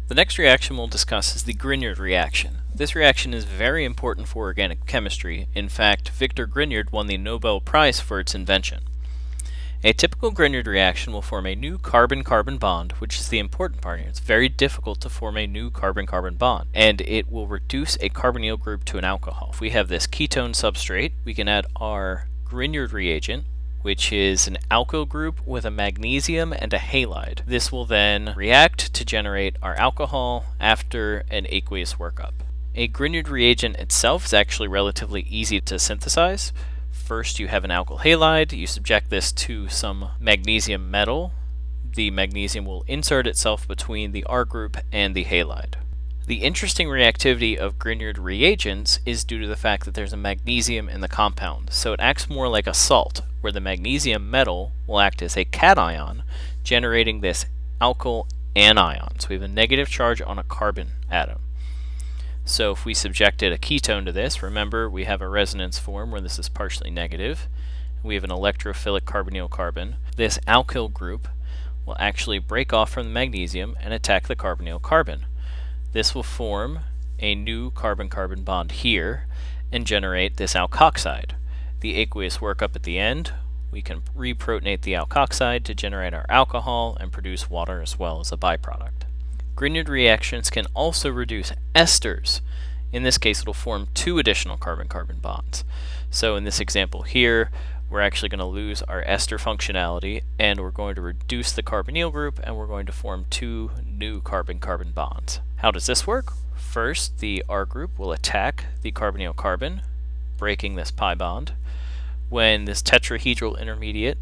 The next reaction we'll discuss is the Grignard reaction. This reaction is very important for organic chemistry. In fact, Victor Grignard won the Nobel Prize for its invention. A typical Grignard reaction will form a new carbon-carbon bond, which is the important part here. It's very difficult to form a new carbon-carbon bond, and it will reduce a carbonyl group to an alcohol. If we have this ketone substrate, we can add our Grignard reagent, which is an alkyl group with a magnesium and a halide. This will then react to generate our alcohol after an aqueous workup. A Grignard reagent itself is actually relatively easy to synthesize. First, you have an alkyl halide, you subject this to some magnesium metal. The magnesium will insert itself between the R group and the halide. The interesting reactivity of Grignard reagents is due to the fact that there's a magnesium in the compound, so it acts more like a salt, where the magnesium metal will act as a cation, generating this alkyl anion. So we have a negative charge on a carbon atom. So if we subjected a ketone to this, remember we have a resonance form where this is partially negative. We have an electrophilic carbonyl carbon. This alkyl group will actually break off from the magnesium and attack the carbonyl carbon. This will form a new carbon-carbon bond here and generate this alkoxide. The aqueous workup at the end, we can reprotonate the alkoxide to generate our alcohol and produce water as well as a byproduct. Grignard reactions can also reduce esters. In this case, it'll form two additional carbon-carbon bonds. So in this example here, we're actually going to lose our ester functionality, and we're going to reduce the carbonyl group, and we're going to form two new carbon-carbon bonds. How does this work? First, the R group will attack the carbonyl carbon, breaking this pi bond. When this tetrahedral intermediate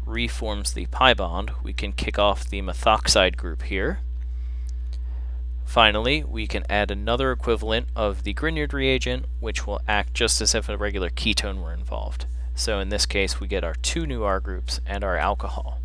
reforms the pi bond, we can kick off the methoxide group here. Finally, we can add another equivalent of the Grignard reagent, which will act just as if a regular ketone were involved. So in this case, we get our two new R groups and our alcohol.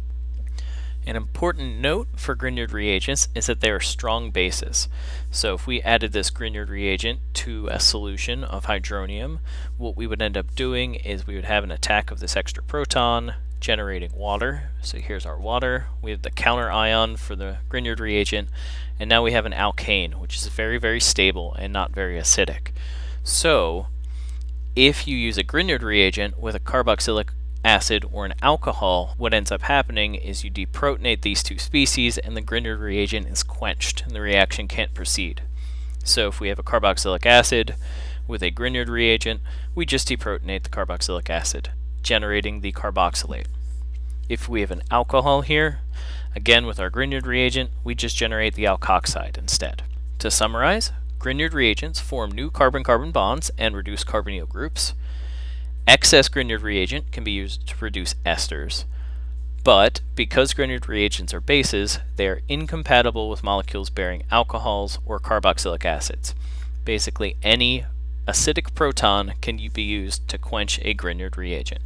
An important note for Grignard reagents is that they are strong bases. So if we added this Grignard reagent to a solution of hydronium, what we would end up doing is we would have an attack of this extra proton, generating water. So here's our water. We have the counter ion for the Grignard reagent, and now we have an alkane, which is very, very stable and not very acidic. So if you use a Grignard reagent with a carboxylic acid or an alcohol, what ends up happening is you deprotonate these two species and the Grignard reagent is quenched and the reaction can't proceed. So if we have a carboxylic acid with a Grignard reagent, we just deprotonate the carboxylic acid, generating the carboxylate. If we have an alcohol here, again with our Grignard reagent, we just generate the alkoxide instead. To summarize, Grignard reagents form new carbon-carbon bonds and reduce carbonyl groups. Excess Grignard reagent can be used to produce esters, but because Grignard reagents are bases, they are incompatible with molecules bearing alcohols or carboxylic acids. Basically, any acidic proton can be used to quench a Grignard reagent.